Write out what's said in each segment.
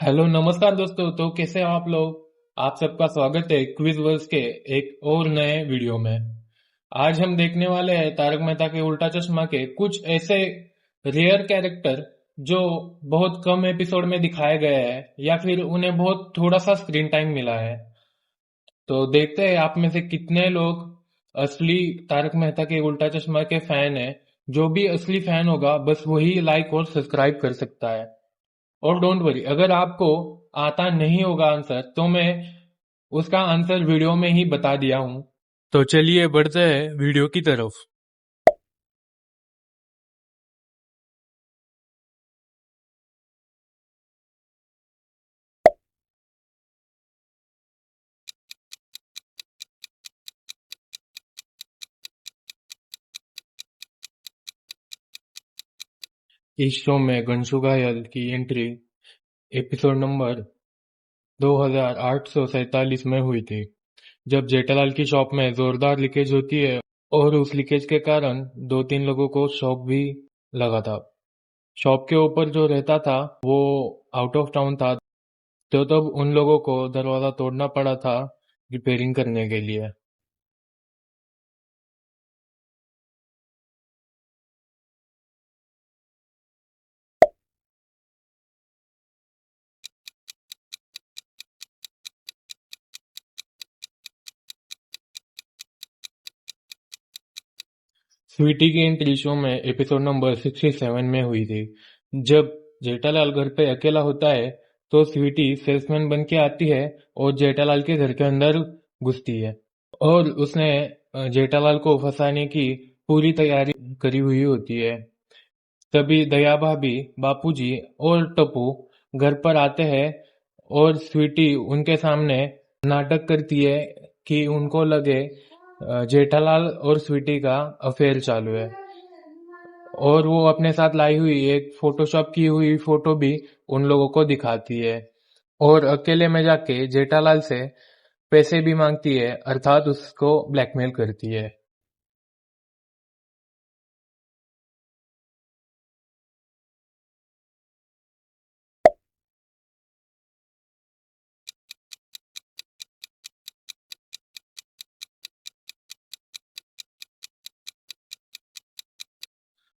Hello नमस्कार दोस्तों। तो कैसे हो आप लोग। आप सबका स्वागत है क्विज वर्स के एक और नए वीडियो में। आज हम देखने वाले हैं तारक मेहता के उल्टा चश्मा के कुछ ऐसे रेयर कैरेक्टर जो बहुत कम एपिसोड में दिखाए गए हैं या फिर उन्हें बहुत थोड़ा सा स्क्रीन टाइम मिला है। तो देखते हैं आप में से कितने लोग असली तारक मेहता के उल्टा चश्मा के फैन हैं। जो भी असली फैन होगा बस वही लाइक और सब्सक्राइब कर सकता है। और डोंट वरी, अगर आपको आता नहीं होगा आंसर तो मैं उसका आंसर वीडियो में ही बता दिया हूं। तो चलिए बढ़ते हैं वीडियो की तरफ। इस शो में गंशु घायल की एंट्री एपिसोड नंबर 2847 में हुई थी, जब जेठालाल की शॉप में जोरदार लीकेज होती है और उस लीकेज के कारण दो तीन लोगों को शॉक भी लगा था। शॉप के ऊपर जो रहता था वो आउट ऑफ टाउन था, तो तब उन लोगों को दरवाजा तोड़ना पड़ा था रिपेयरिंग करने के लिए। स्वीटी की एंट्री शो में एपिसोड नंबर 67 में हुई थी। जब जेठालाल घर पे अकेला होता है तो स्वीटी सेल्समैन बन के आती है और जेठालाल के घर के अंदर घुसती है और उसने जेठालाल को फंसाने की पूरी तैयारी करी हुई होती है। तभी दया भाभी, बापूजी और टप्पू घर पर आते हैं और स्वीटी उनके सामने नाटक करती है कि उनको लगे जेठालाल और स्वीटी का अफेयर चालू है, और वो अपने साथ लाई हुई एक फोटोशॉप की हुई फोटो भी उन लोगों को दिखाती है और अकेले में जाके जेठालाल से पैसे भी मांगती है, अर्थात उसको ब्लैकमेल करती है।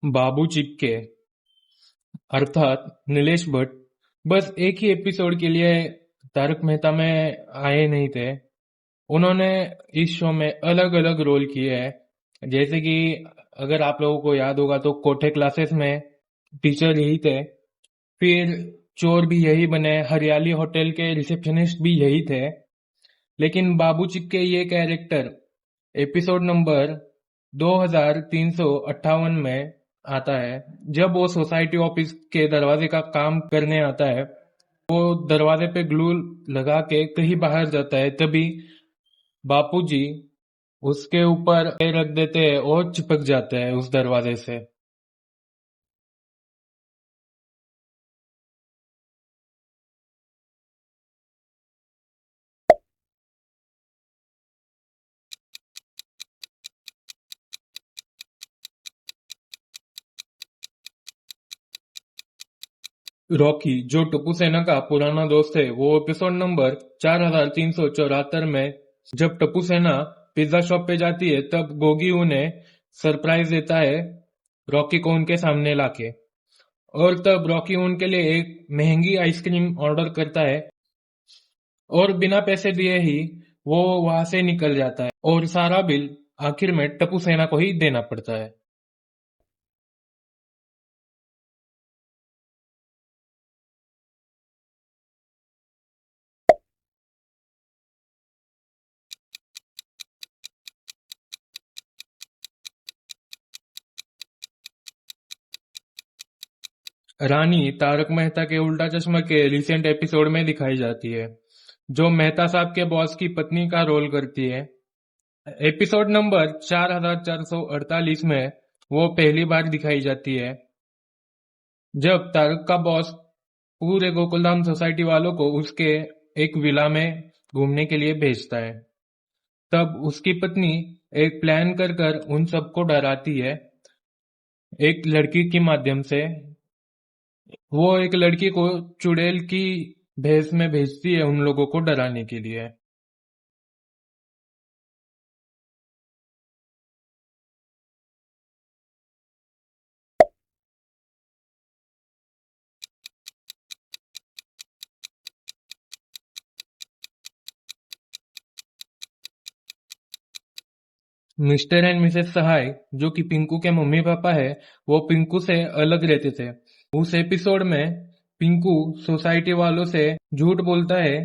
बाबू चिपके अर्थात नीलेश भट्ट बस एक ही एपिसोड के लिए तारक मेहता में आए नहीं थे। उन्होंने इस शो में अलग अलग रोल किए हैं, जैसे कि अगर आप लोगों को याद होगा तो कोठे क्लासेस में टीचर यही थे, फिर चोर भी यही बने, हरियाली होटल के रिसेप्शनिस्ट भी यही थे। लेकिन बाबू चिक्के ये कैरेक्टर एपिसोड नंबर 2358 में आता है, जब वो सोसाइटी ऑफिस के दरवाजे का काम करने आता है। वो दरवाजे पे ग्लू लगा के कहीं बाहर जाता है, तभी बापूजी उसके ऊपर पैर रख देते हैं और चिपक जाते हैं उस दरवाजे से। रॉकी, जो टिप्पू सेना का पुराना दोस्त है, वो एपिसोड नंबर 4374 में जब टिप्पू सेना पिज्जा शॉप पे जाती है तब गोगी उन्हें सरप्राइज देता है रॉकी को उनके सामने लाके, और तब रॉकी उनके लिए एक महंगी आइसक्रीम ऑर्डर करता है और बिना पैसे दिए ही वो वहां से निकल जाता है और सारा बिल आखिर में टिप्पू सेना को ही देना पड़ता है। रानी तारक मेहता के उल्टा चश्मा के रिसेंट एपिसोड में दिखाई जाती है, जो मेहता साहब के बॉस की पत्नी का रोल करती है। एपिसोड नंबर 4448 में वो पहली बार दिखाई जाती है, जब तारक का बॉस पूरे गोकुलधाम सोसाइटी वालों को उसके एक विला में घूमने के लिए भेजता है। तब उसकी पत्नी एक प्लान कर कर उन सबको डराती है एक लड़की के माध्यम से। वो एक लड़की को चुड़ैल की भेष में भेजती है उन लोगों को डराने के लिए। मिस्टर एंड मिसेस सहाय, जो कि पिंकू के मम्मी पापा है, वो पिंकू से अलग रहते थे। उस एपिसोड में पिंकू सोसाइटी वालों से झूठ बोलता है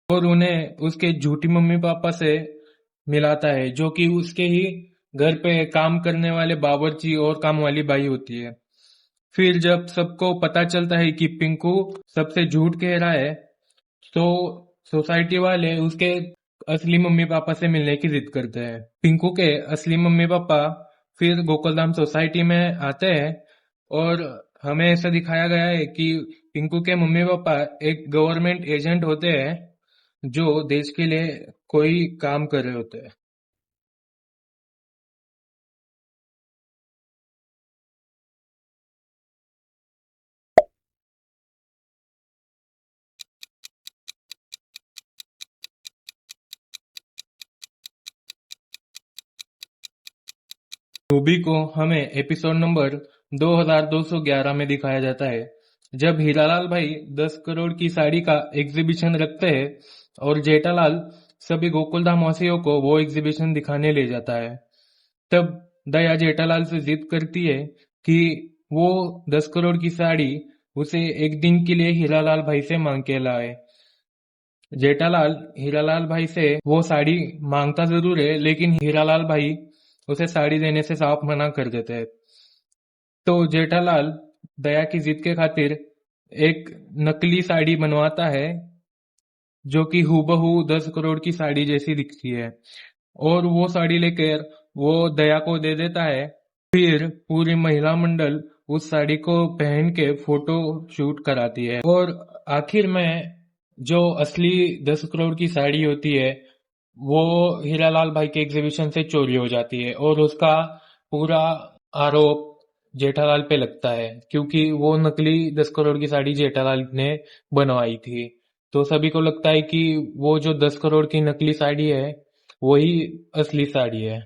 और उन्हें उसके झूठी मम्मी पापा से मिलाता है, जो कि उसके ही घर पे काम करने वाले बावर्ची और काम वाली बाई होती है। फिर जब सबको पता चलता है कि पिंकू सबसे झूठ कह रहा है, तो सोसाइटी वाले उसके असली मम्मी पापा से मिलने की जिद करते हैं। पिंकू के असली मम्मी पापा फिर गोकुलधाम सोसाइटी में आते हैं और हमें ऐसा दिखाया गया है कि पिंकू के मम्मी पापा एक गवर्नमेंट एजेंट होते हैं जो देश के लिए कोई काम कर रहे होते हैं। रूबी को हमें एपिसोड नंबर 2211 में दिखाया जाता है, जब हीरालाल भाई 10 करोड़ की साड़ी का एग्जीबिशन रखते हैं और जेठालाल सभी गोकुलधाम वासियों को वो एग्जीबिशन दिखाने ले जाता है। तब दया जेठालाल से जिद करती है कि वो 10 करोड़ की साड़ी उसे एक दिन के लिए हीरालाल भाई से मांग के लाए। जेठालाल हीरालाल भाई से वो साड़ी मांगता जरूर है, लेकिन हीरालाल भाई उसे साड़ी देने से साफ मना कर देते हैं। तो जेठालाल दया की जिद के खातिर एक नकली साड़ी बनवाता है, जो कि हूबहू 10 करोड़ की साड़ी जैसी दिखती है, और वो साड़ी लेकर वो दया को दे देता है। फिर पूरी महिला मंडल उस साड़ी को पहन के फोटो शूट कराती है, और आखिर में जो असली 10 करोड़ की साड़ी होती है वो हीरालाल भाई के एग्जीबिशन से चोरी हो जाती है, और उसका पूरा आरोप जेठालाल पे लगता है, क्योंकि वो नकली 10 करोड़ की साड़ी जेठालाल ने बनवाई थी। तो सभी को लगता है कि वो जो 10 करोड़ की नकली साड़ी है वही असली साड़ी है।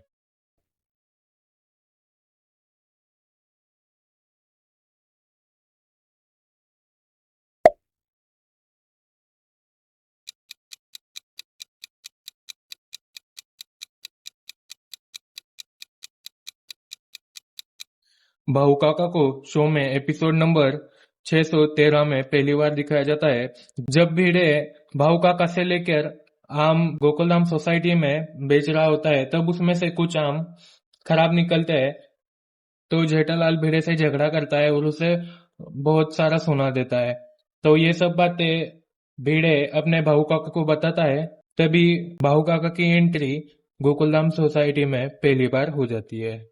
भाऊ काका को शो में एपिसोड नंबर 613 में पहली बार दिखाया जाता है, जब भिड़े भाऊ काका से लेकर आम गोकुलधाम सोसाइटी में बेच रहा होता है। तब उसमें से कुछ आम खराब निकलते हैं, तो जेठालाल भिड़े से झगड़ा करता है और उसे बहुत सारा सोना देता है। तो ये सब बातें भिड़े अपने भाऊ काका को बताता है। तभी भाऊ काका की एंट्री गोकुलधाम सोसाइटी में पहली बार हो जाती है।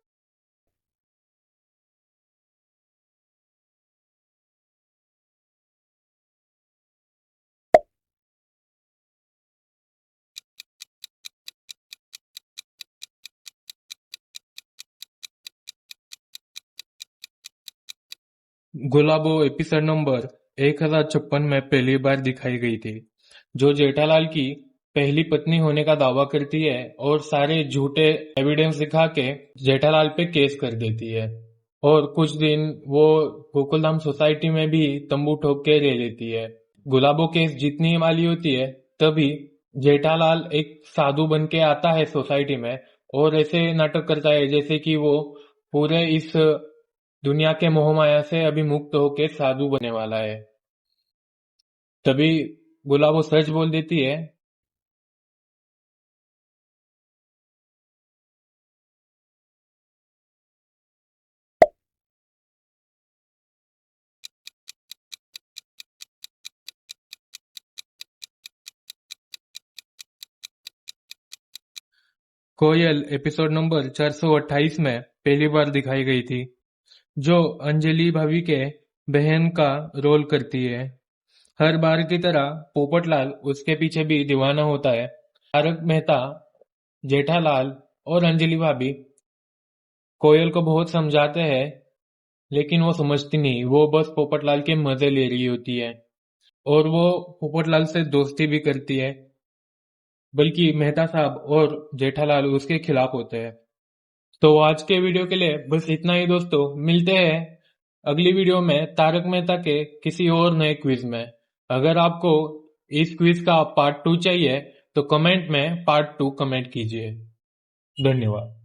गुलाबो एपिसोड नंबर 1056 में पहली बार दिखाई गई थी, जो जेठालाल की पहली पत्नी होने का दावा करती है और सारे झूठे एविडेंस दिखा के जेठालाल पे केस कर देती है। और कुछ दिन वो गोकुलधाम सोसाइटी में भी तंबू ठोक के रह लेती है। गुलाबो केस जीतने वाली होती है, तभी जेठालाल एक साधु बन के आता है सोसाइटी में और ऐसे नाटक करता है जैसे कि वो पूरे इस दुनिया के मोह माया से अभी मुक्त होके साधु बनने वाला है। तभी गुलाबो सच बोल देती है। कोयल एपिसोड नंबर 428 में पहली बार दिखाई गई थी, जो अंजलि भाभी के बहन का रोल करती है। हर बार की तरह पोपटलाल उसके पीछे भी दीवाना होता है। तारक मेहता, जेठालाल और अंजलि भाभी कोयल को बहुत समझाते हैं, लेकिन वो समझती नहीं, वो बस पोपटलाल के मजे ले रही होती है। और वो पोपटलाल से दोस्ती भी करती है, बल्कि मेहता साहब और जेठालाल उसके खिलाफ होते हैं। तो आज के वीडियो के लिए बस इतना ही दोस्तों, मिलते हैं अगली वीडियो में तारक मेहता के किसी और नए क्विज में। अगर आपको इस क्विज का पार्ट 2 चाहिए तो कमेंट में पार्ट 2 कमेंट कीजिए। धन्यवाद।